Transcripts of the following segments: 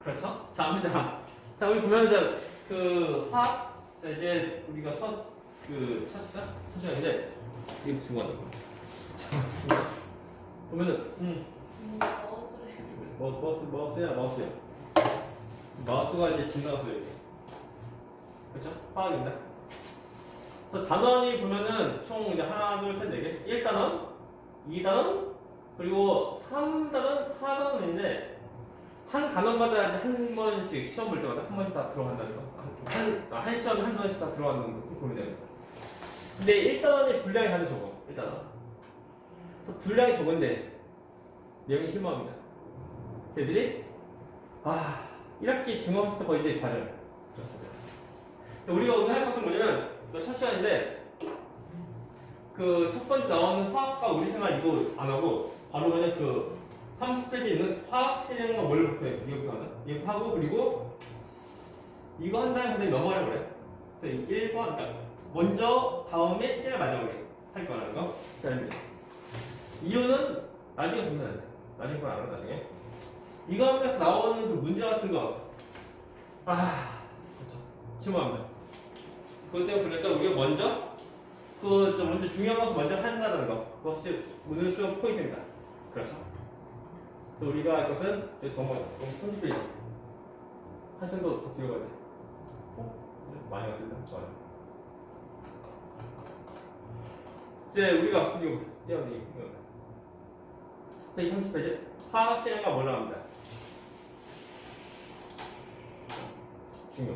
그렇죠? 자, 합니다. 자, 우리 보면 이제 그 화학, 자, 이제 우리가 첫 시간인데, 이거 두고 가자. 보면은, 마우스야. 마우스가 이제 지나가서 이렇게. 그렇죠? 화학입니다. 그래서 단원이 보면은 총 이제 하나, 둘, 셋, 네 개. 1단원, 2단원, 그리고 3단원, 4단원인데, 한 단원마다 이제 한 번씩 시험 볼 때마다 한 번씩 다 들어간다는 거. 한 시험에 한 번씩 다 들어가는 거 보면 됩니다. 근데 1단원이 분량이 다들 적어. 1단원. 그래서 분량이 적은데 내용이 실망합니다. 쟤들이 1학기 중간부터 거의 이제 좌절. 우리가 오늘 할 것은 뭐냐면 첫 시간인데 그 첫 번째 나오는 화학과 우리생활 이거 안 하고 바로 그냥 그 30페이지에 있는 화학 실행과 뭘부터 해? 이거부터 하나? 이거부터 하고 그리고 이거 한 다음에 그냥 넘어가려고 그래. 그래서 1번 그러니까 먼저 다음에 제일 마지막에 할 거라는 거. 자, 이유는 나중에 보면 안 돼. 나중에 건 알아, 나중에. 이거 하면서 나오는 그 문제 같은 거. 그렇죠. 심오합니다. 그것 때문에 그러니까 우리가 먼저 먼저 중요한 것을 먼저 한다는 거. 그것이 오늘 수업 포인트입니다. 그렇죠. 그래서 우리가 할 것은 너무 30페이지. 한참 더 뒤로 가야 돼. 많이 갔습니다. 좋아요. 이제 우리가 이거 페이지 30페이지 화학 실행과 뭘 합니다. 중요.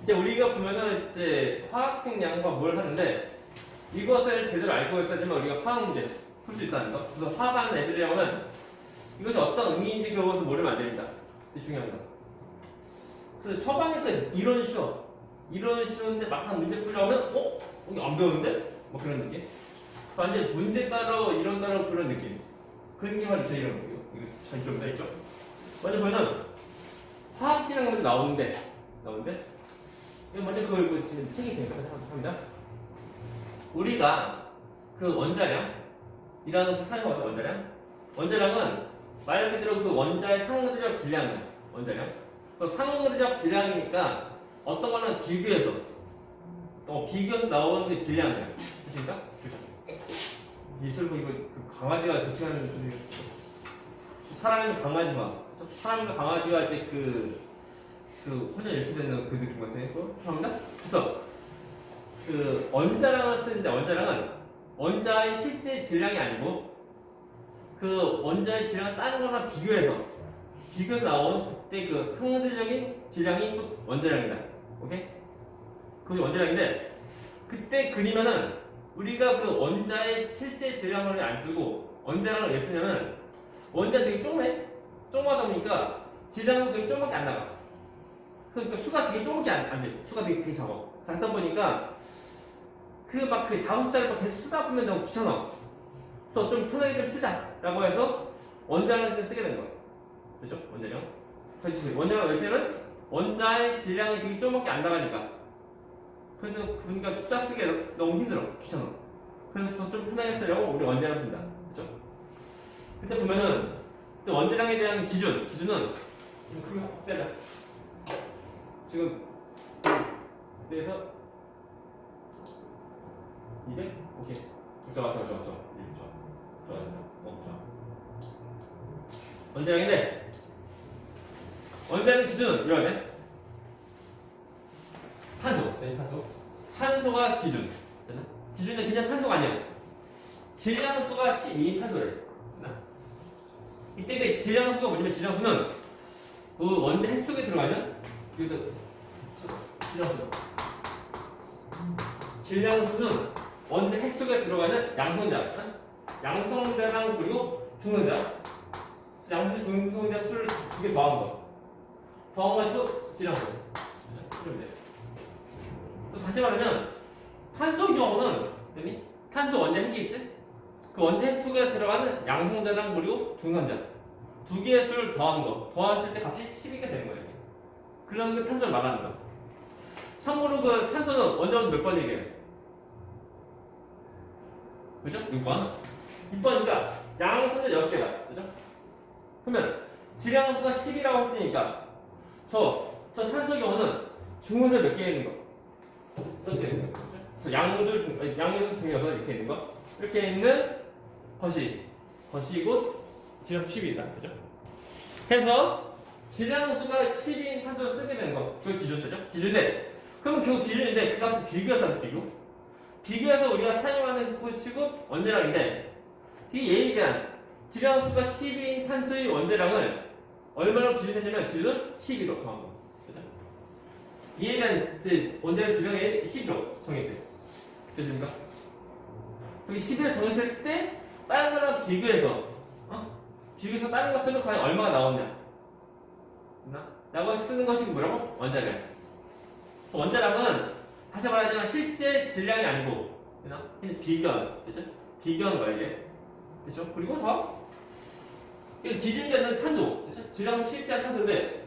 이제 우리가 보면은 이제 화학식량과 뭘 하는데 이것을 제대로 알고 있어야지만 우리가 화학 문제 풀 수 있다는 거. 그래서 화학하는 애들이라면 이것이 어떤 의미인지 그것을 모르면 안 됩니다. 이게 중요합니다. 그래서 초반에 그 이론 쉬웠는데 막상 문제 풀려면 여기 안 배우는데? 뭐 그런 느낌. 완전 문제 따로 이론 따로 그런 느낌. 그 느낌을 제 이런 거예요. 이거 잘 좀 있죠. 먼저 보면 화학 실험이 먼저 나오는데 이거 먼저 그걸 지금 책이 있으니까 합니다. 우리가 그 원자량이라는 것을 사용하는 원자량은 말 그대로 그 원자의 상대적 질량이야. 원자량. 그 상대적 질량이니까 어떤 거는 비교해서 나오는 게 질량이야. 그렇습니까? 그렇죠. 이슬고 이거 그 강아지가 저체하는 소리. 사람이면 강아지만. 사람과 강아지가 이제 혼자 일치되는 그 느낌 같아요. 합니다. 그래서 그 원자량을 쓰는데 원자량은 원자의 실제 질량이 아니고 그 원자의 질량을 다른 거랑 비교해서 나온 그때 그 상대적인 질량이 원자량이다. 오케이? 그게 원자량인데 그때 그리면은 우리가 그 원자의 실제 질량을 안 쓰고 원자량을 왜 쓰냐면 원자가 되게 조그마다 보니까 질량도 되게 조그맣게 안 나가. 그러니까 수가 되게 조그맣게 안 돼. 수가 되게 작아. 작다 보니까 그 작은 숫자를 계속 쓰다 보면 너무 귀찮아. 그래서 좀 편하게 좀 쓰자라고 해서 원자량을 좀 쓰게 된 거야. 그죠? 원자량. 원자량을 왜 쓰냐면 원자의 질량이 되게 조그맣게 안 나가니까. 그러니까 숫자 쓰기 너무 힘들어. 귀찮아. 그래서 좀 편하게 쓰려고 우리 원자량 쓴다. 그죠? 근데 보면은 또 원자량에 대한 기준은 크게 빼자. 지금 그래서 200? 오케이. 좋아. 원자량인데 원자량 기준은 이래야 돼. 탄소가 기준. 기준은 그냥 탄소가 아니야. 질량수가 12 탄소래. 이때 질량수가 뭐냐면 질량수는 그 원자 핵 속에 들어가 있는 질량수는 원자 핵 속에 들어가 있는 양성자랑 그리고 중성자. 양성자, 중성자 수를 두 개 더한 거. 더해가지고 질량수. 그래서 다시 말하면 탄소 경우는 탄소 원자 핵이 있지? 그 원자 핵 속에 들어가는 양성자랑 그리고 중성자 두 개의 수를 더한 거. 더했을 때 값이 12가 되는 거예요. 그런 그 탄소를 말하는 거. 참고로 그 탄소는 원자는 몇 번 얘기해요? 그죠? 6번. 6번이니까 양성자 6개다. 그죠? 그러면 질량수가 10이라고 했으니까 저 산소의 경우는 중원자 몇 개 있는 거? 이렇게 있는 거. 양들 중에서 이렇게 있는 거. 이렇게 있는 것이고 질량수 10이다. 그죠? 그래서 질량수가 10인 탄소를 쓰게 되는 거. 그게 기준되죠? 기준인데 그러면 그 기준인데 그 값을 비교해서 하는 비교해서 우리가 사용하는 것이고 원자량인데 이 A에 대한 질량수가 10인 탄소의 원자량을 얼마로 기준했냐면 기준은 12로 정한 거. 그죠? 이에 대한 이제 원자량 질량이 12로 정했어요. 됐습니까? 여기 10을 정했을 때 다른 거랑 비교해서 비교해서 다른 것들은 과연 얼마가 나오냐 라고 쓰는 것이 뭐라고? 원자량. 원자량은 다시 말하자면 실제 질량이 아니고 그냥 비교한, 그죠? 비교한 거예요 이게. 그죠? 그리고 더 기준되는 탄소, 그죠? 질량수 실제 탄소인데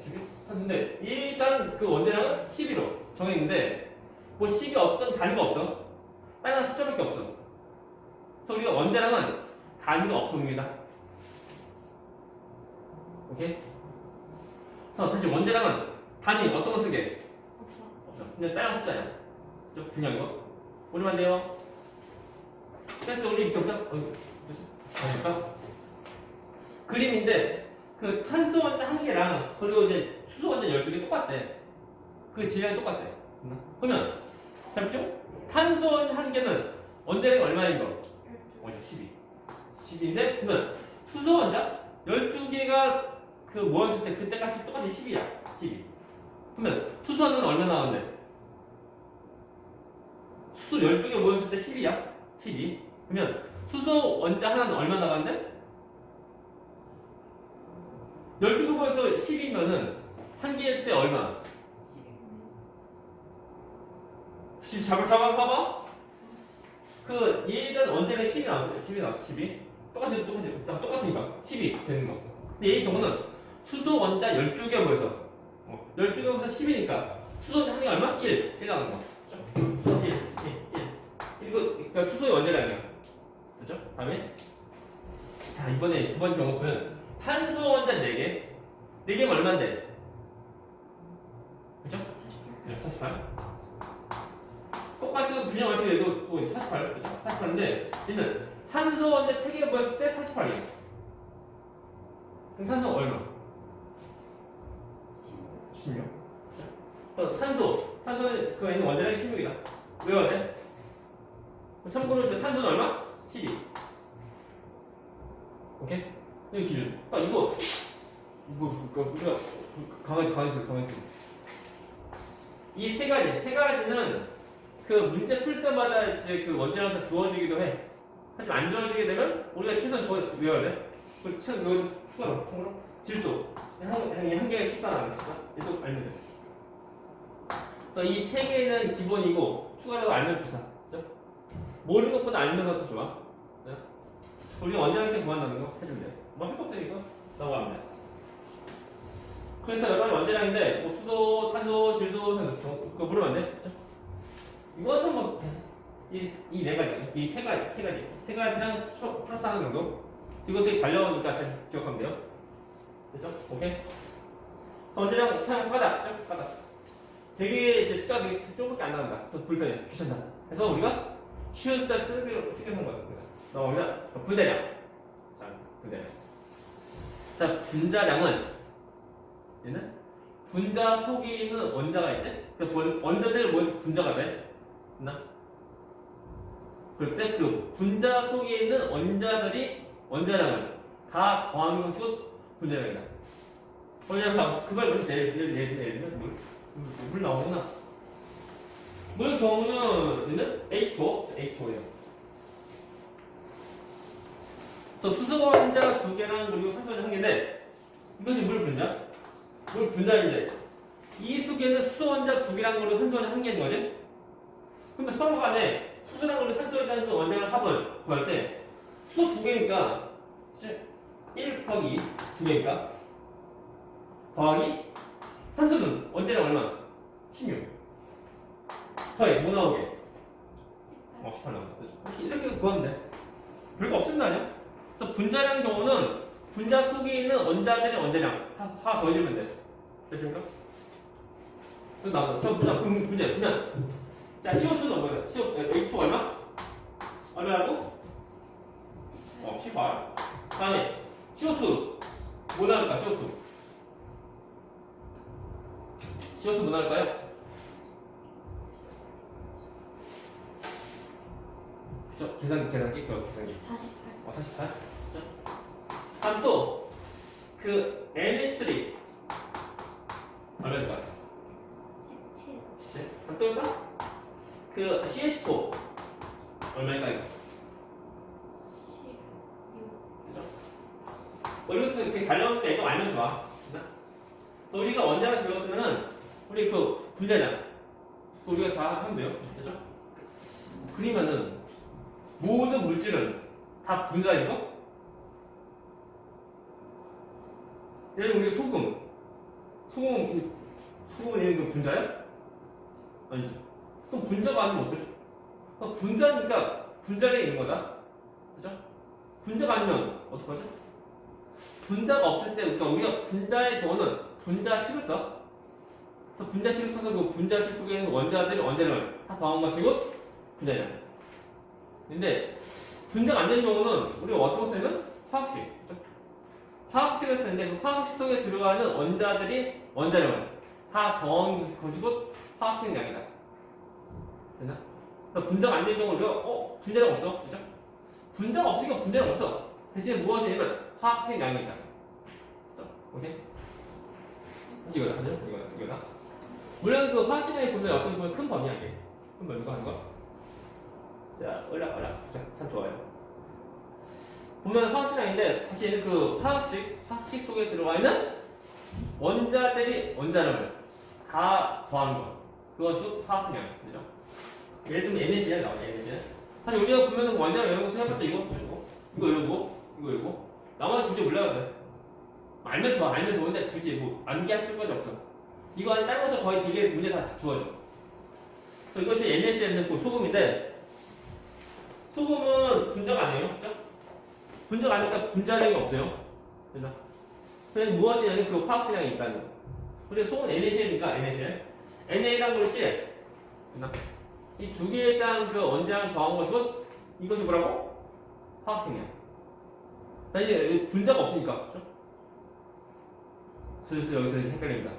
일단 그 원자량은 12로 정했는데 뭐 10이 어떤 단위가 없어. 빨간 숫자밖에 없어. 그래서 우리가 원자량은 단위가 없습니다. 오케이? 그래서 다시 원자량은 단위 어떤 거 쓰게? 없어. 근데 빨간 숫자야. 그죠? 중요한 거. 우리만 돼요. 그러니까 우리 이렇게 없자. 볼까? 그림인데 그 탄소 원자 1개랑 그리고 이제 수소 원자 12개 똑같대. 그 질량이 똑같대. 그러면 잘 보죠? 탄소 원자 1개는 원자량이 얼마인 거? 12. 12인데 그러면 수소 원자 12개가 그 모였을 때 그때 값이 똑같이 10이야. 12. 그러면 수소 원자는 얼마 나왔는데? 수소 12개 모였을 때 10이야. 12. 그러면 수소 원자 하나는 얼마 나갔는데? 12개 모여서 10이면은 한 개일 때 얼마? 봐봐. 그 얘가 원자량이 10이 나왔어. 10이 나왔어. 10이. 똑같으니까 10이 되는 거. 근데 얘의 경우는 수소 원자 12개 모여서 12개 모여서 10이니까 수소 원자 한 개가 얼마? 1 나오는 거. 수소 1. 그리고 그러니까 수소의 원자량이야. 그죠? 다음에 자 이번에 두 번째 경우 보면 탄소 원자 4개 4개면 얼마인데? 그죠? 48 똑같이 그냥 맞추게 해도 48 그죠? 48인데 얘는 산소 원자 3개 모였을 때 48이야. 그럼 산소 얼마? 16 산소는 그 있는 원자량이 16이다. 외워야 돼? 참고로 이제 탄소는 얼마? 12. 오케이? 여기 기준. 이거 우리가 강화해줘. 이 세 가지는 그 문제 풀 때마다 이제 그 원자량 다 주어지기도 해. 하지만 안 주어지게 되면 우리가 최소한 저거 외워야 돼. 그리고 최소한 이거 추가로 참고로 질소 한 개가 14 나왔으니까 얘도 알면 돼. 그래서 이 세 개는 기본이고 추가로 알면 좋다. 그죠? 모르는 것보다 알면 더 좋아. 네? 우리가 원자량에서 구한다는 거 해주면 돼. 뭐 할 거 없으니까 넘어갑니다. 그래서 여러 가지 원자량인데 뭐 수소, 탄소, 질소, 그거 물으면 안 돼. 그죠? 이것은 뭐 이 네 가지, 이 세 가지랑 플러스 하는 정도. 이거 되게 잘 나오니까 잘 기억하면 돼요. 됐죠? 오케이. 원자량 사용 까닥. 되게 이제 숫자가 되게 조금밖에 안 나간다. 그래서 불편해, 귀찮다. 그래서 우리가 쉬운 숫자 쓰게 하는 거야. 넘어갑니다. 분자량. 자, 분자량. 자, 분자량은 얘는 분자 속에 있는 원자가 있지? 그 원자들이 모여서 분자가 돼. 됐나? 그럴 때 그 분자 속에 있는 원자들이 원자량을 다 더하는 것이고 분자량이다. 원자량 그걸 먼저 예를 들면 물 나오구나. 물 경우는 얘는 H2O예요. 그래서 수소 원자 2개랑 그리고 산소 원자 1개인데 이것이 물 분자인데 이 속에는 수소 원자 2개랑 그리고 산소 원자 1개인 거지? 그러면 서로 간에 수소랑 그리고 산소에 대한 원자량 합을 구할 때 수소 2개니까 1 더하기 2개니까 더하기 산소는 원자량 얼마? 16 더해 뭐 나오게? 18 나온다. 이렇게 구하면 돼. 별거 없습니다. 아니야? 그래서 분자량 경우는 분자 속에 있는 원자들의 원자량 하나 더 해주면 돼. 됐습니까? 또 나온다. 저 보자. 문제. 그러면 자 CO2는 뭐야? H2 얼마? 얼마라고? 18. 다음에 CO2 뭐 나올까? CO2 뭐 나올까요? 그쵸? 계산기. 48. 48. 다음 또, 그, NH3. 얼마일까? 17. 17. 다음 또 일까? 그, CH4. 얼마일까, 이거? 16. 그죠? 이렇게 되게 잘 나오는데 이거 알면 좋아. 그죠? 그래서 우리가 원자를 배웠으면은, 우리 그, 분자량. 우리가 다 하면 돼요. 그죠? 그러면은, 모든 물질은 다 분자인 거? 예를 들면 우리 소금은 얘는 그 분자야? 아니지. 그럼 분자가 아니면 어떡하죠? 그럼 분자니까 분자량이 있는 거다. 그죠? 분자가 아니면 어떡하죠? 분자가 없을 때, 그러니까 우리가 분자의 경우는 분자식을 써. 그래서 분자식을 써서 그 분자식 속에 있는 원자량을 다 더한 것이고 분자량. 근데 분자가 안 되는 경우는 우리가 어떤 거 쓰냐면 화학식. 그죠? 화학식을 쓰는데 그 화학식 속에 들어가는 원자량을 다 더한 것이고 화학식 양이다. 됐나? 그러니까 분자가 안 되는 경우 우리가 분자량 없어. 그죠? 분자가 없으니까 분자량 없어. 대신에 무엇이냐면 화학식 양이다. 그죠? 오케이? 이거다. 그죠? 이거다. 물론 그 화학식 양이 보면 어떻게 보면 큰 범위야 이게. 큰 범위가 하는 거. 자, 올라. 자, 참 좋아요. 보면 화학식량인데 다시 얘는 그 화학식 속에 들어가 있는 원자량을 다 더하는 거. 그것이 화학식량. 그죠? 예를 들면 NaCl 나와요. NaCl. 사실 우리가 보면 원자량 이런 거 생각해봤자 이거. 나머지 굳이 몰라도 돼. 알면 좋은데 굳이 암기할 필요까지 없어. 이거 아니 다른 것도 거의 이게 문제 다 주어져. 그래서 이것이 NaCl은 그 소금인데 소금은 분자가 아니에요. 그죠? 분자가 아니니까 분자량이 없어요. 그죠? 그래서 무엇이냐면 그 화학식량이 있다는 거. 그래서 소금은 NaCl이니까 NaCl. Na랑 그 Cl. 이 두 개에 대한 그 원자량 더한 것이고 이것이 뭐라고? 화학식량. 이제 분자가 없으니까. 그죠? 슬슬 여기서 헷갈립니다.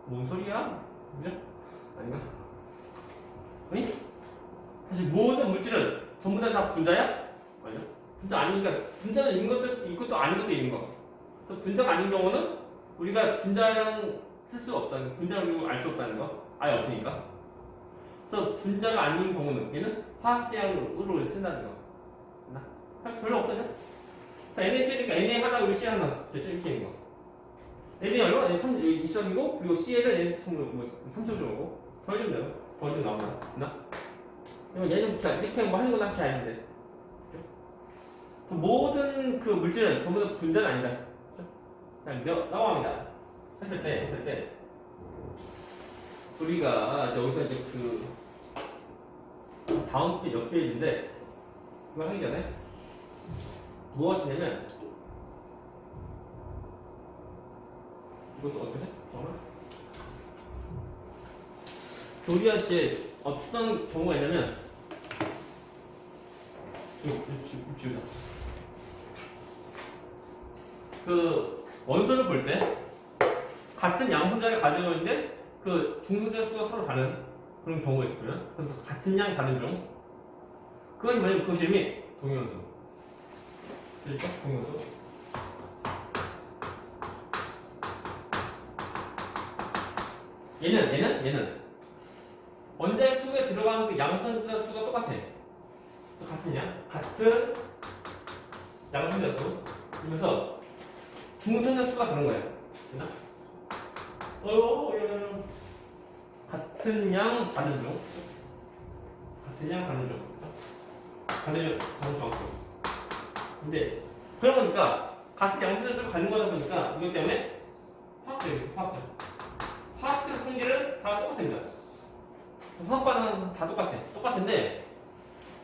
뭔 소리야? 그죠? 아닌가? 아니? 사실 모든 물질은 전부 다 분자야? 아니요. 분자 아니니까 분자는 있는 것도 있고 또 아닌 것도 있는 거. 또 분자가 아닌 경우는 우리가 분자량 쓸 수 없다는 분자를 알 수 없다는 거. 아예 없으니까. 그래서 분자가 아닌 경우는 얘는 화학식량으로 쓴다는 거. 맞나? 별로 없어요. 자, NaCl이니까 Na 하나 그리고 C 하나 됐죠? 이렇게 있는 거. Na 얼마? Na 20점이고 그리고 Cl은 N 30점이고 더해주면 돼요. 더해주면 나오나? 됐나? 얘는 이렇게 뭐 하는 건 딱히 아닌데. 그 모든 그 물질은 전부 다 분자는 아니다. 그냥 나옵니다. 했을 때 우리가 여기서 이제 그 다음 몇 페이지인데 이걸 하기 전에 무엇이냐면 이것도 어떻게 해? 정말? 우리가 이제 어떤 경우가 있냐면 지우다. 그 원소를 볼 때 같은 양분자를 가지고 있는데 그 중성자 수가 서로 다른 그런 경우가 있었거든요. 그래서 같은 양 다른 중 그것이 뭐냐면 그것이 이름이 동위원소. 그렇죠? 동위원소. 얘는 원자의 수에 들어가는 그 양성자 수가 똑같아. 또 같은 양분자 수. 그러면서 중성자 수가 다른 거야. 됐나? 같은 양 다른 중. 다른 중앙수. 근데 그러다 보니까 같은 양분자를 갖는 거다 보니까 이것 때문에 화학적 성질은 다 똑같습니다. 화학반응은 다 똑같은데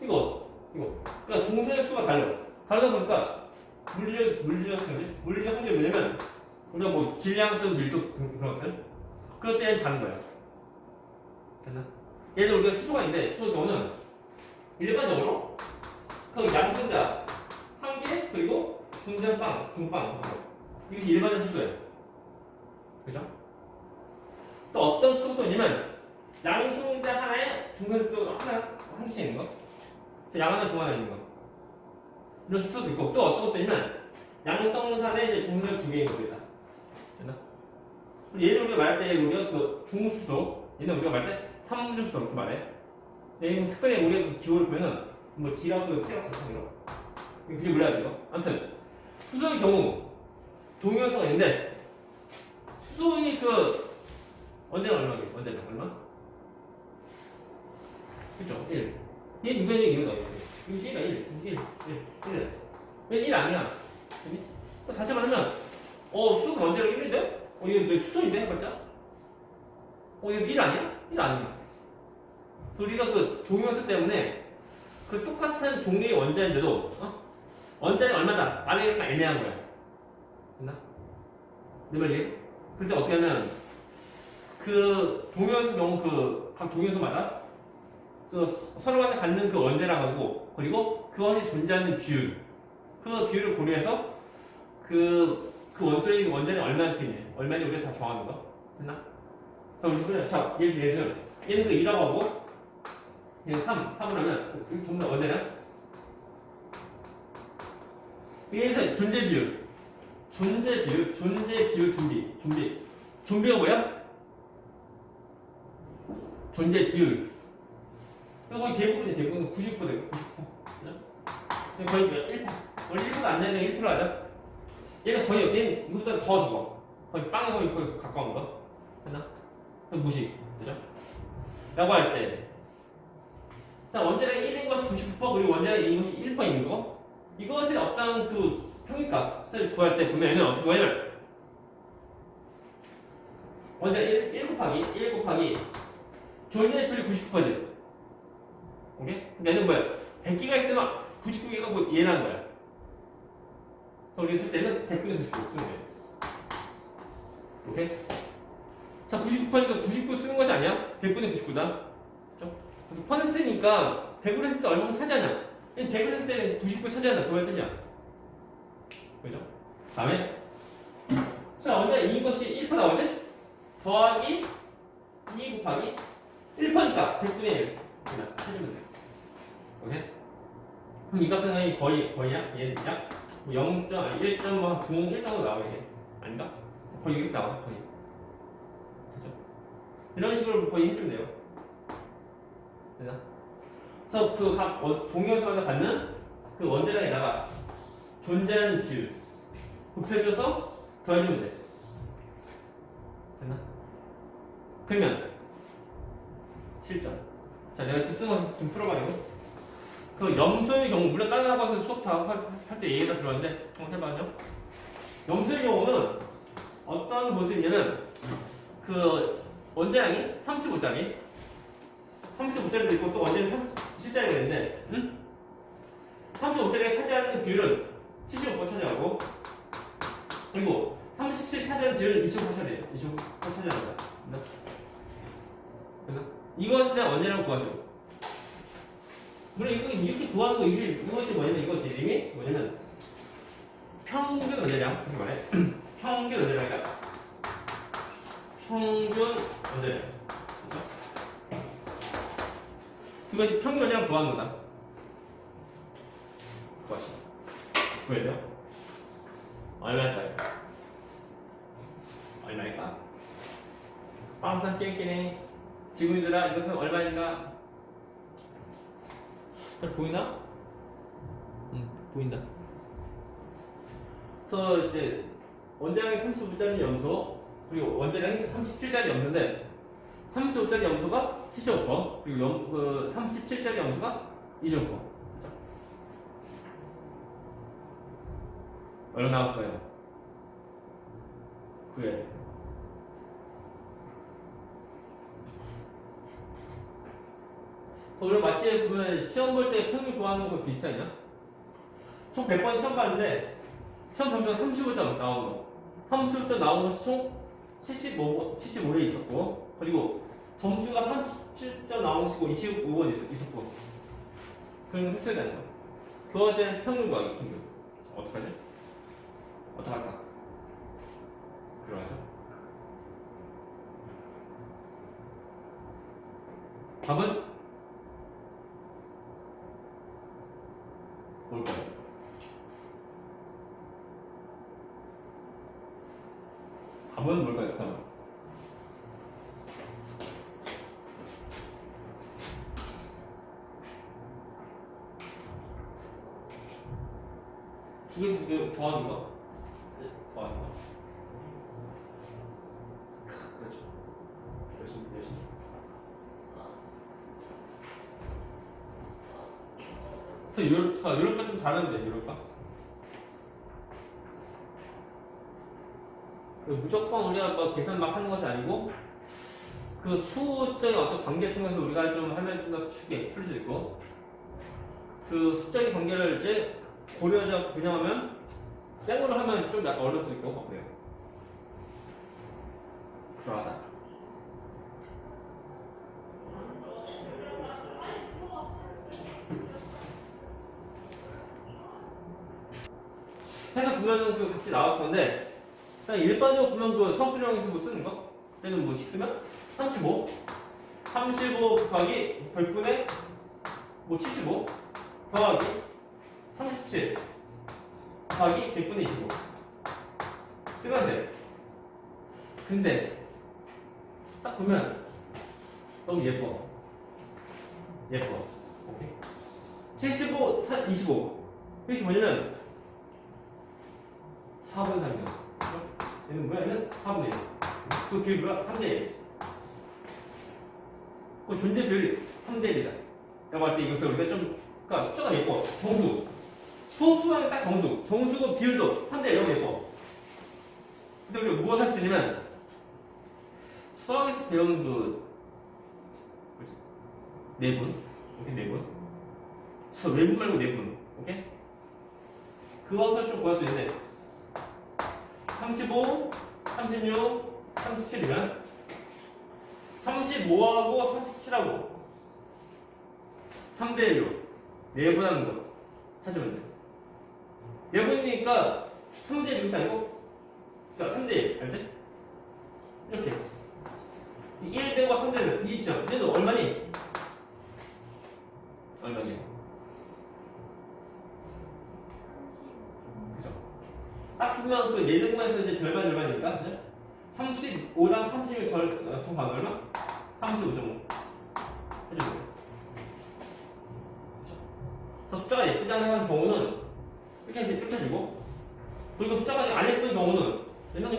이거 그러니까 중성의 수가 다르다 보니까 물리적 성질이 뭐냐면 우리가 뭐 질량 또 밀도 그런 것들 그럴 때는 다른 거야. 됐나? 예를 들어 우리가 수소가 있는데 수소 경우는 일반적으로 그 양승자 한 개 그리고 중전빵 중빵 이것이 일반적 수소예요. 그죠? 또 어떤 수소도 있냐면 양승자 하나에 중간수소 하나 한 개씩 있는 거. 그래서 양 하나 중 하나 있는 거. 이런 수소도 있고 또 어떤 것도 있냐면 양성산에 이제 중력 두 개인 겁니다. 됐나? 얘를 우리가 말할 때 우리가 그 중수소 얘는 우리가 말할 때 삼중수소 이렇게 말해. 근데 특별히 우리가 그 기호를 보면은 뭐 D라고 T라고 이거 굳이 몰라야 돼요. 아무튼 수소의 경우 동요소가 있는데 수소의 그 원자는 얼마겠어요? 원자는 얼마? 그죠? 1. 얘 누구의 얘기가 나와요? 이거 C가 1. 1. 왜 1 아니야? 다시 말하면 수소가 원자력 1인데? 이거 수소인데? 해봤자? 이거 1 아니야? 1 아니야. 우리가 그 동요소 때문에 그 똑같은 종류의 원자인데도 원자는 얼마다? 말하기가 애매한 거야. 됐나? 내 말이에요? 그럴 때 어떻게 하면 그 동요소 경우 그 각 동요소마다 서로 간에 갖는 그 원자량하고 그리고 그것이 존재하는 비율 그 비율을 고려해서 그 원소의 원자량이 얼마나 되냐 얼마나 우리가 다 정하는 거 됐나? 자 우리 그래 자 예를 들면 얘는 그 2라고 하고 얘는 3 3을 하면 여기 전부 다 원자량 여기서 존재 비율 좀비가 뭐야? 존재 비율 이거 거의 대부분 90% 되고 90%. 거의 1%. 원래 1%가 안 되는 1% 하자. 얘는 거의 얘는 이거보다 더 적어. 거의 빵에 거의 가까운 거. 됐나? 그럼 무시. 그죠? 라고 할 때. 자, 원자량 1인 것이 99% 그리고 원자량 2인 것이 1%인 거. 이것의 어떤 그 평균값을 구할 때 보면 얘는 어떻게 구하냐면 원자량 1 곱하기 존재의 비율이 99%지. 오케이? 얘는 뭐야? 100개가 있으면 99개가 뭐 얘라는 거야. 그래서 우리 쓸 때는 100분의 99 쓰는 거예요. 오케이? 자, 99%니까 99 쓰는 것이 아니야? 100분의 99다. 그렇죠? 그래서 퍼센트니까 100을 했을 때 얼마나 차지하냐? 100을 했을 때는 99 차지한다. 그말 뜻이야. 그죠? 다음에 자, 언제 이것이 1% 나오지? 더하기 2 곱하기 1%니까 100분의 1. 그냥 해주면 돼. 오케이? 그럼 이 값은 거의야? 얘는 약 1.0 정도 나와 이게 아닌가? 거의 이렇게 나와 거의. 그죠? 이런 식으로 거의 해주면 돼요. 되나? 그래서 그 각 동요소마다 갖는 그 원자량에다가 존재하는 비율 곱해줘서 더해주면 돼. 됐나? 그러면 실전. 자, 내가 집중해서 좀 풀어봐요. 그 염소의 경우, 물론 다른 학과에서 수업 작업할 때 얘기가 들어왔는데, 한번 해봐요. 염소의 경우는 어떤 모습이냐면, 그 원자량이 35짜리, 35짜리도 있고 또 원자량이 37짜리가 있는데, 35짜리가 차지하는 비율은 75% 차지하고, 그리고 37 차지하는 비율은 25% 차지해요. 25% 차지합니다. 그래서 이것에 대한 원자량을 구하죠. 물론 이거 이렇게 구하는 거 이것이 뭐냐면 이것이 이름이 뭐냐면 평균 원자량 그렇게 말해. 평균 원자량이다. 평균 원자량. 그렇죠? 그것이 평균 원자량 구하는 거다. 구해줘. 얼마일까요? 얼마일까? 빵상 깽깽해. 지구인들아 이것은 얼마인가? 보이나? 보인다. 그래서 이제 원자량이 35짜리 염소 그리고 원자량이 37짜리 염소인데 35짜리 염소가 75% 그리고 그 37짜리 염소가 20%. 그렇죠? 얼마 나왔을까요? 그래. 우리 마치 보면 시험 볼 때 평균 구하는 거 비슷하냐? 총 100번 시험 봤는데 시험 점수가 35점 나온 거. 함수점 나온 것이 총 75개 있었고, 그리고 점수가 37점 나온 것이고 25번 있었고, 그런 횟수가 되는 거야. 그거에 대한 평균 구하기, 평균. 어떡하지? 어떡할까? 들어가죠. 답은 뭘까요? 답은 뭘까요? 답은. 두 개 더하는 거? 더하는 거. 그렇죠. 열심히. 유럽과 좀 다른데, 유럽과? 무조건 우리가 뭐 계산 막 하는 것이 아니고, 그 수적인 어떤 관계 통해서 우리가 좀 하면 좀 더 쉽게 풀 수 있고, 그 수적인 관계를 이제 고려하자 그냥하면, 생으로 하면 좀 약간 어려울 수 있고, 그래요. 그러하다. 해서 보면은 그 같이 나왔을 건데, 그냥 일반적으로 보면 그 서술형에서 뭐 쓰는 거? 그때는 뭐 쓰면 35 곱하기 100분의 뭐 75 더하기 37 더하기 100분의 25 쓰면 돼. 근데 딱 보면 너무 예뻐. 오케이. 75, 25 이것이 뭐냐면 4분의 3이야. 얘는 뭐야? 얘는 4분의 1. 그게 뭐야? 3대 1. 그 존재 비율이 3대 1이다. 라고 할 때 이것을 우리가 좀, 그러니까 숫자가 예뻐. 정수. 소수가 딱 정수. 정수고 비율도 3대 1 너무 예뻐. 근데 우리가 무엇을 할 수 있냐면, 수학에서 배운 내분. 오케이, 내분. 외분 말고 내분. 오케이? 그것을 좀 구할 수 있는데, 35, 36, 37이면 35하고 37하고 3대 1로 내분하는 거 찾으면 돼. 내분이니까 3대 1 이것이 아니고, 그러니까 3대 1 알지? 이렇게 1대와 3대는 이 지점 얘도 얼마니? 그죠? 딱 보면 그 내등분에서 이제 절반이니까, 그죠? 35랑 36 총반 얼마? 35.5 해주세요. 그래서 숫자가 예쁘지 않은 경우는 이렇게 해주고, 그리고 숫자가 안 예쁜 경우는 그냥 해.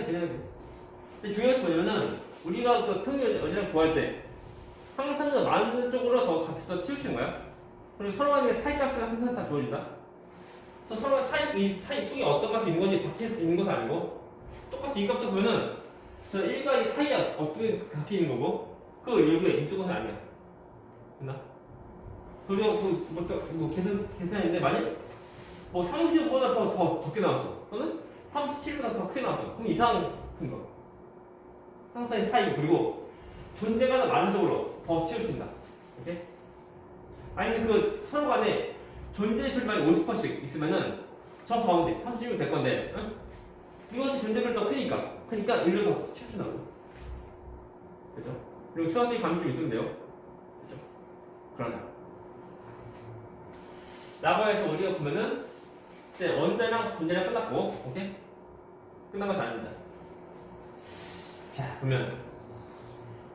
근데 중요한 것이 뭐냐면은 우리가 그 평균 어디랑 구할 때 항상 그 많은 쪽으로 더 같이 더 치우치는 거야. 그리고 서로 간의 사이값을 항상 다 주어진다. 그래서 서로 사이 속에 어떤 값이 있는 건지 박혀 있는 것은 아니고, 똑같이 이 값도 보면은 저 1과 2 사이가 어떻게 박혀 있는 거고, 그 일부에 있는 것은 아니야. 됐나? 그리고 계산인데 만약 뭐 35보다 더 크게 나왔어. 또는 37보다 더 크게 나왔어. 그럼 이상 큰 거. 항상 사이, 그리고 존재가 많은 쪽으로 더 치우친다. 오케이? 아니면 그 서로 간에 존재별만이 50%씩 있으면은 저 가운데 30이면 될 건데, 응? 이것이 존재별 더 크니까 1로 더 치우친다고. 그죠? 그리고 수학적인 감이 좀 있으면 돼요. 그죠? 그러자. 라고 해서 우리가 보면은 이제 원자랑 분자랑 끝났고, 오케이? 끝난 것이 아닙니다. 자, 보면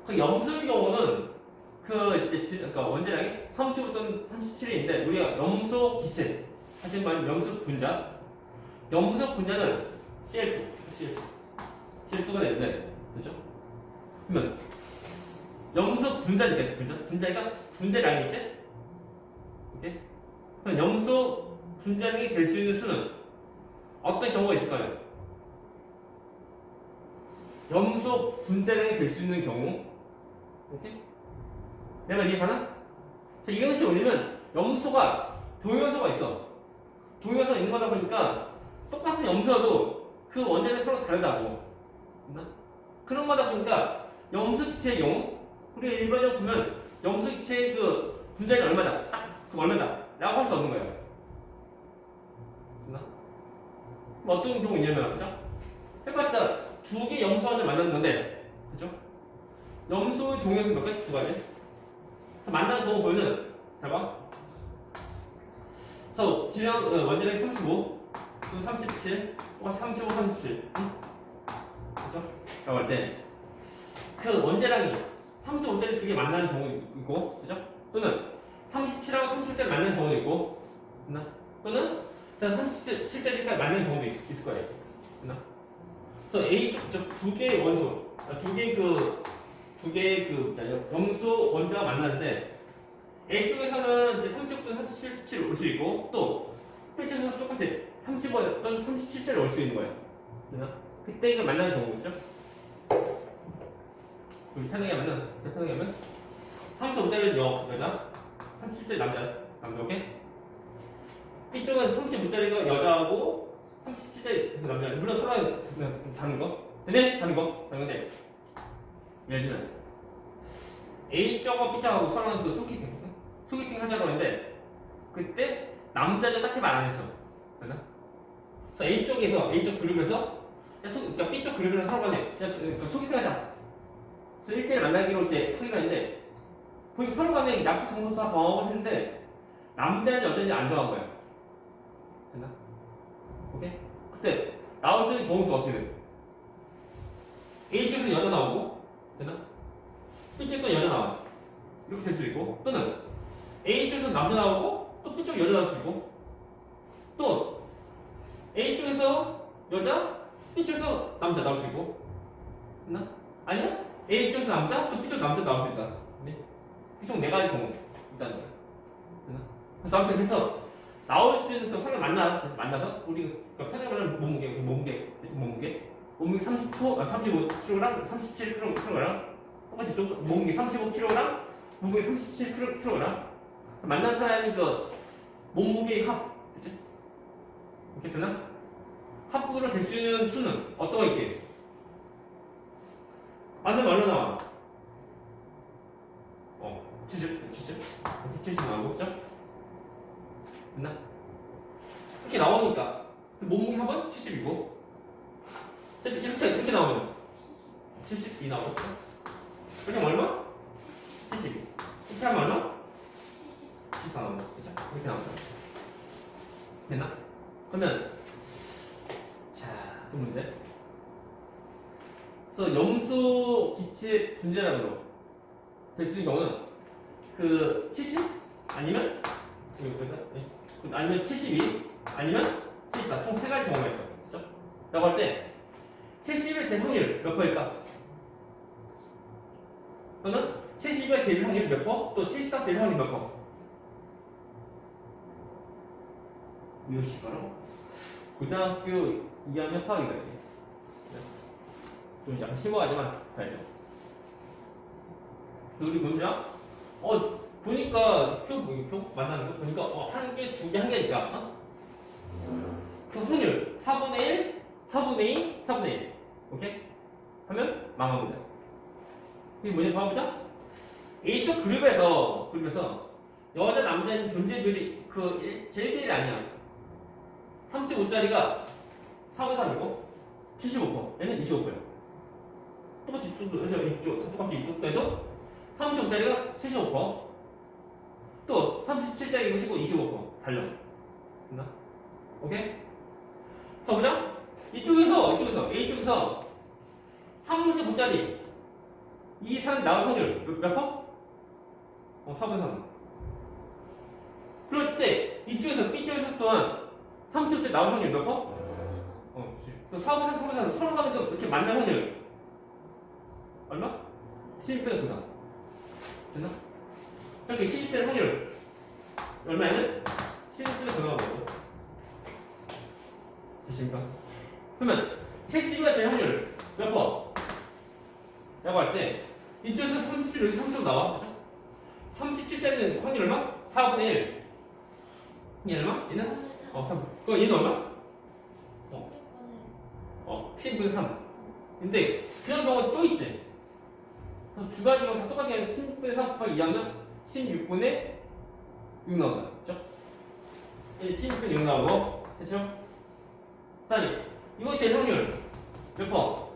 그 염소의 경우는 그러니까 원자량이 30부터 37인데 우리가 염소 기체, 하지만 염소 분자, 염소 분자는 CL2가 되는데, 그렇죠? 그러면 염소 분자니까 분자가 분자량이 있지? 오케이? 그럼 염소 분자량이 될 수 있는 수는 어떤 경우가 있을까요? 염소 분자량이 될 수 있는 경우, 오케이? 내가 이해가나? 자, 이것이 뭐냐면 염소가 동요소가 있어. 동요소가 있는 거다 보니까 똑같은 염소여도 그 원자력이 서로 다르다고. 맞나? 그런 거다 보니까 염수 기체의 경우 우리가 일반적으로 보면 염수 기체의 그 분자율이 얼마다? 딱 그 얼마다? 라고 할 수 없는 거예요. 맞나? 뭐 어떤 경우 있냐면 그죠? 해봤자 두 개 염수원을 만나는 건데 그죠? 염소의 동요수 몇 가지? 두 가지. 만나는 경우 보면은 잘 봐. 그래서 질량 원자력이 35, 또 37, 또 35, 37. 응? 그죠? 라고 할 때 그 원자량이 35짜리 두 개 만나는 경우도 있고, 그죠? 또는 37하고 37짜리 만나는 경우도 있고, 맞나? 또는 37짜리가 만나는 경우도 있을 거예요. 맞나? 그래서 A 쪽 두 개의 원소, 두 개의 그 염소 원자가 만나는데 A 쪽에서는 이제 35, 37 올 수 있고 또 B 쪽에서 똑같이 35 또는 37짜리 올 수 있는 거예요. 맞나? 그때 이거 만나는 경우죠. 우리 편하게 하면 35짜리 여자, 37짜리 남자, 오케이? 이쪽은 35짜리가 여자하고 37짜리 남자. 물론 서로 다른 거. 근데 다른 건데 예를 들면 A 쪽하고 B 쪽하고 서로는 그 소개팅 하자고 했는데 그때 남자는 딱히 말 안 했어. 그래서 A 쪽 그룹에서 그러니까 B 쪽 그룹이랑 서로 간에 소개팅 하자. 그래서 1대1 만나기로 이제 하기로 했는데 보니까 서로 간에 약속 장소 다 정하고 했는데 남자는 여자는 안 정한 거야. 됐나? 오케이? 그때 나올 수 있는 경우수가 어떻게 돼? A 쪽에서 여자 나오고 됐나? B 쪽에서 여자 나와. 이렇게 될 수 있고 또는 A 쪽에서 남자 나오고 또 B 쪽 여자 나올 수 있고 또 A 쪽에서 여자, B 쪽에서 남자 나올 수 있고 됐나? 아니야? A 쪽에서 남자, 또 B 쪽 남자 나올 수 있다. 네? 총 4가지 경우 있다는 거야. 됐나? 그래서 아무튼 해서 나올 수 있는 그 사람 만나서 우리 편하게 말하면 몸무게 30초, 35kg, 37kg 똑같이 몸무게 35kg, 몸무게 37kg 만난 사람이 그 몸무게의 합, 그치? 이렇게 되나? 합으로 될 수 있는 수는 어떤 거 있게? 만나면 얼마 나와? 70 나오고, 그죠? 됐나? 이렇게 나오니까 몸무게 합은 70이고 이렇게 나오면 72 나오고 이렇게 하면 얼마? 72 이렇게 하면 얼마? 74 나오고 그죠? 이렇게 나오죠. 됐나? 그러면 자, 그 문제. 그래서 염소 기체 분자량으로 될 수 있는 경우는 그 70? 아니면 72 아니면 74 총 3가지 경우가 있어. 그죠? 라고 할 때 70일 될 확률 몇 퍼일까? 또는 70일 될 확률 몇 퍼? 또 70일 될 확률 몇 퍼? 이것이 바로 고등학교 2학년 화학이다. 좀 약간 심오하지만 봐야죠. 우리 문제야? 보니까 표 만나는 거 보니까 한 개, 두 개, 한 개니까 그 확률 4분의 1, 4분의 2, 4분의 1 오케이? 하면 망합니다. 이게 뭐냐 봐보자. A쪽 그룹에서 여자 남자는 존재 비율이 제일 1대1이 아니야. 35짜리가 4분의 3이고 75%, 얘는 25%야. 똑같이 이쪽도 해도 35짜리가 75%, 또 37짜리 25% 달려. 됐나? 오케이? 자, 보자. 이쪽에서 A쪽에서 35짜리 이 사람 나올 확률 몇 퍼? 4분의 3. 그럴 때 이쪽에서 B쪽에서 또한 35짜리 나올 확률 몇 퍼? 4분의 3, 4분의 3 서로 간에 이렇게 만날 확률 얼마? 70배가 더 나. 됐나? 이렇게 70배의 확률 얼마에는? 70배가 더 나오고. 되십니까? 그러면 70배가 될 확률 몇 퍼? 라고 할 때 이쪽에서 37, 여기서 30 나와. 그죠? 37짜리는 확률 얼마? 4분의 1. 얘는 얼마? 얘는? 3. 그럼 얘는 얼마? 16분의 3. 근데 그런 경우는 또 있지. 그래서 두 가지가 다 똑같게 16분의 3 곱하기 2하면 16분의 6 나온다. 그쵸? 16분의 6 나오고, 그쵸? 그 다음에 이거에 대한 확률 몇 퍼?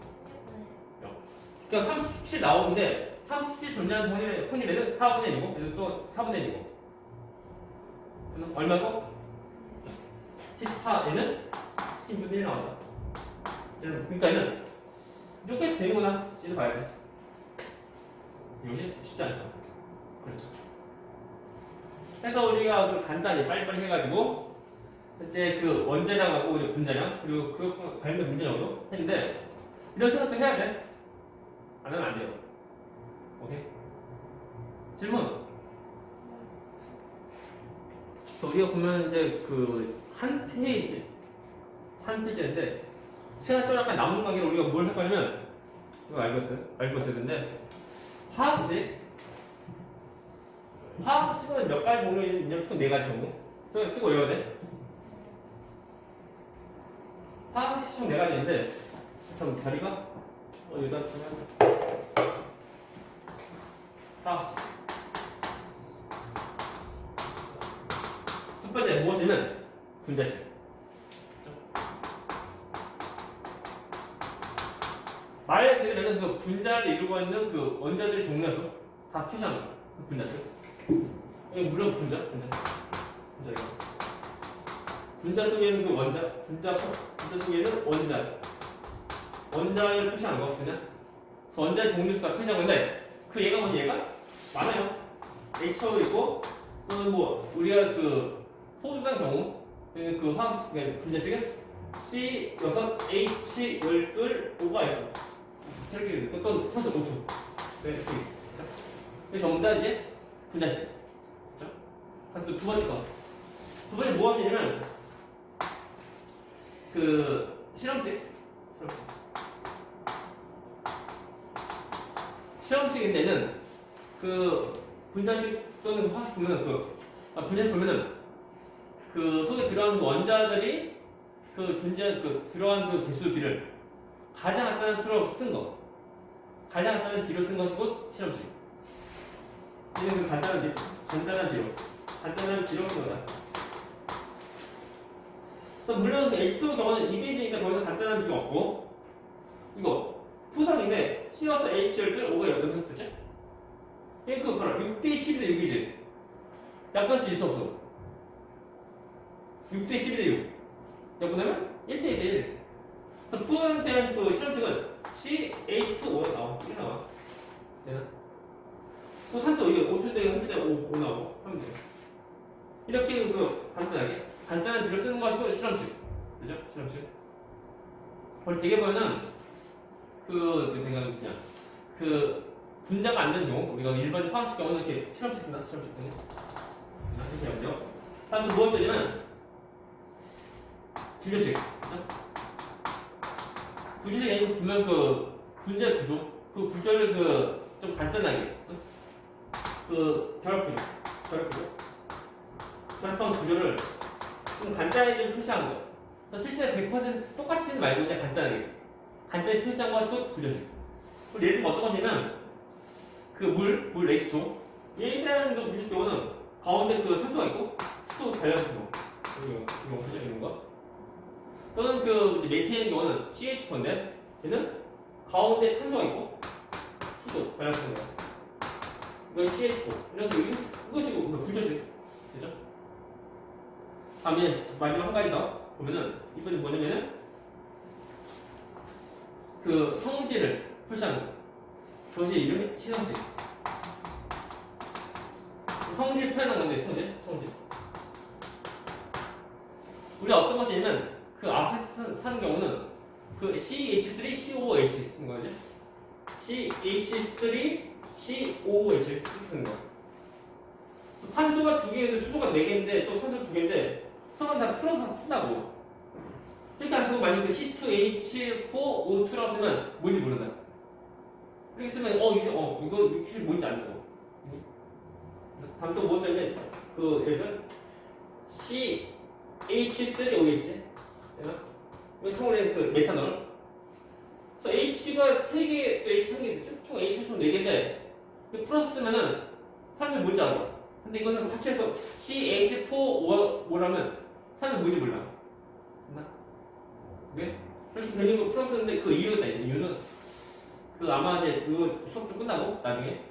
그러니까 37 나오는데 37 존재하는 확률에는 4분의 1이고 그래도 또 4분의 1이고 얼마고? 74에는 16분의 1 나온다. 그러니까 얘는 이렇게 되는구나. 이제 봐야 돼. 이것이 쉽지 않죠. 그렇죠. 그래서 우리가 간단히 빨리빨리 해가지고 이제 그 원자량하고 이제 분자량 그리고 그 관련된 문제량으로 했는데 이런 생각도 해야 돼. 안 하면 안 돼요. 오케이? 질문. 우리가 보면 이제 그 한 페이지인데 시간 좀 약간 남은 관계로 우리가 뭘 할 거냐면 이거 알고 있어야 되는데 화학식은 몇 가지 종류 있냐면 총 4가지 종류 쓰고 외워야 돼. 화학식 총 4가지인데 참 자리가 여기다 화학식 첫 번째 무엇이면 분자식. 말 그대로 그 분자를 이루고 있는 그 원자들의 종류수 다 표시합니다. 그 분자식. 이게 물론 분자 이거. 분자 속에는 그 분자 속에는 원자를 표시한 거 그냥. 그래서 원자의 종류수가 표시한 건데 그 얘가 뭐지 얘가 많아요. H2도 있고 또는 뭐 우리가 그 소주당 경우 그 화학 분자식은 C6H12O가 있어. 저렇게 또 산소 5초. 네, 이렇게 전부 다 이제 분자식. 그렇죠? 또 두 번째 거. 두 번째 무엇이냐면 그 실험식인데는 그 분자식 또는 화식 보면 분자식 보면은 그 속에 들어가는 원자들이 들어간 그 개수 비를 가장 간단한 수로 쓴 거. 가장 간단한 비로 쓴 것이 곧 실험식. 이는 그 간단한 비로 쓴 거다. 또 물론 H2 경우는 2대1이니까 더 이상 간단한 비가 없고 이거 표상인데 C여서 H12 5가 여기서 그치? 이게 그 봐라 6대11대 6이지. 약분할 수 있어 없어? 6대11대 6 약분하면 1대1대 1. 그래서 표현된 그 실험식은 CH2O가 나와. 이게 나와. 되나? 또 산소 이게 5초 대 3초 대 5 나오고 하면 돼. 이렇게 그 간단한 비를 쓰는 것이 실험식. 그죠? 실험식. 우리 되게 보면은 그 분자가 안 되는 경우 우리가 일반 화학식 경우는 이렇게 실험식 쓴다. 실험식 쓰는. 이렇게 하죠. 다음 또 무엇 되냐면 구조식. 구조식에 보면 그 분자의 구조, 그 구조를 좀 간단하게 결합한 구조를 좀 간단하게 좀 표시한 거. 실제 100% 똑같이는 말고 그냥 간단히 표시한 거 가지고 구조식. 그리고 예를 들면 어떤 거냐면 그 물 H2 일단 그 구조식 경우는 가운데 그 산소가 있고 수소 발열수소 이거 표시해 있는 거. 또는 그 메테인 경우는 CH4인데 얘는 가운데 탄소가 있고 수소 발열수소가 이건 CH4 이런 이것이 구조식 되죠? 다음에 마지막 한 가지 더 보면은 이번에 뭐냐면은 그 성질을 표시하는 거. 그것이 이름이 시성식. 성질 표현한 건데 성질. 우리 어떤 것이냐면 그 앞에 사는 경우는 그 CH3, COOH 쓴 거죠. CH3, COOH 쓰는 거. 탄소가 2개인데 수소가 4개인데 또 산소 2개인데 서로 다 풀어서 쓴다고. 그렇게 안 쓰고 만약에 C2H4O2라고 쓰면 뭔지 모른다. 이렇게 쓰면 이거 뭔지 안 되고. 다음 또 뭐 때문에 예를 들어 CH3OH 이거 참고로 그 메탄올 그래서 H가 3개, H 1개 됐죠? 총 H 총 4개인데, 이거 플러스 쓰면은 사람들이 뭔지 알아. 근데 이것을 합쳐서 CH4O라면 사람들이 뭔지 몰라. 됐나? 왜? 그래서 되는 거 플러스인데 그 이유가 있어. 이유는 그 아마 이제 이거 수업 좀 끝나고 나중에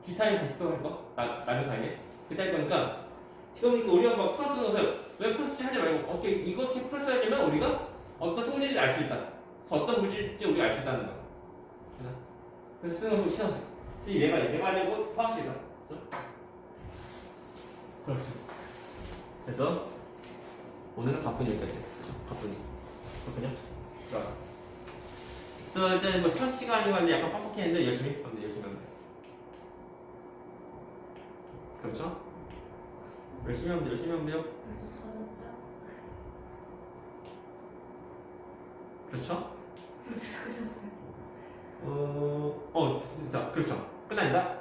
뒷타임 다시 또 할 거? 나중 타임에? 그때 할 거니까 지금 우리가 막 플러스 넣어서 왜 플러스 하지 말고 어떻게 이렇게 플러스 하려면 우리가 어떤 성질인지 알 수 있다. 그래서 어떤 물질인지 우리가 알 수 있다는 거야. 됐나? 그래서 쓰는 것으로 시험하세요. 이 네 가지고 화학식이다. 그렇죠. 그래서 오늘은 가뿐히 여기까지. 가뿐히. 그렇군요. 좋아. 그래서 일단 뭐 첫 시간이었는데 약간 빡빡했는데 열심히 하면 돼. 열심히 하면 돼. 그렇죠? 열심히 하면 돼. 열심히 하면 돼요. 벌써 사라졌죠? 그렇죠? 벌써 사라졌어요. 됐습니다. 자, 그렇죠. 끝납니다.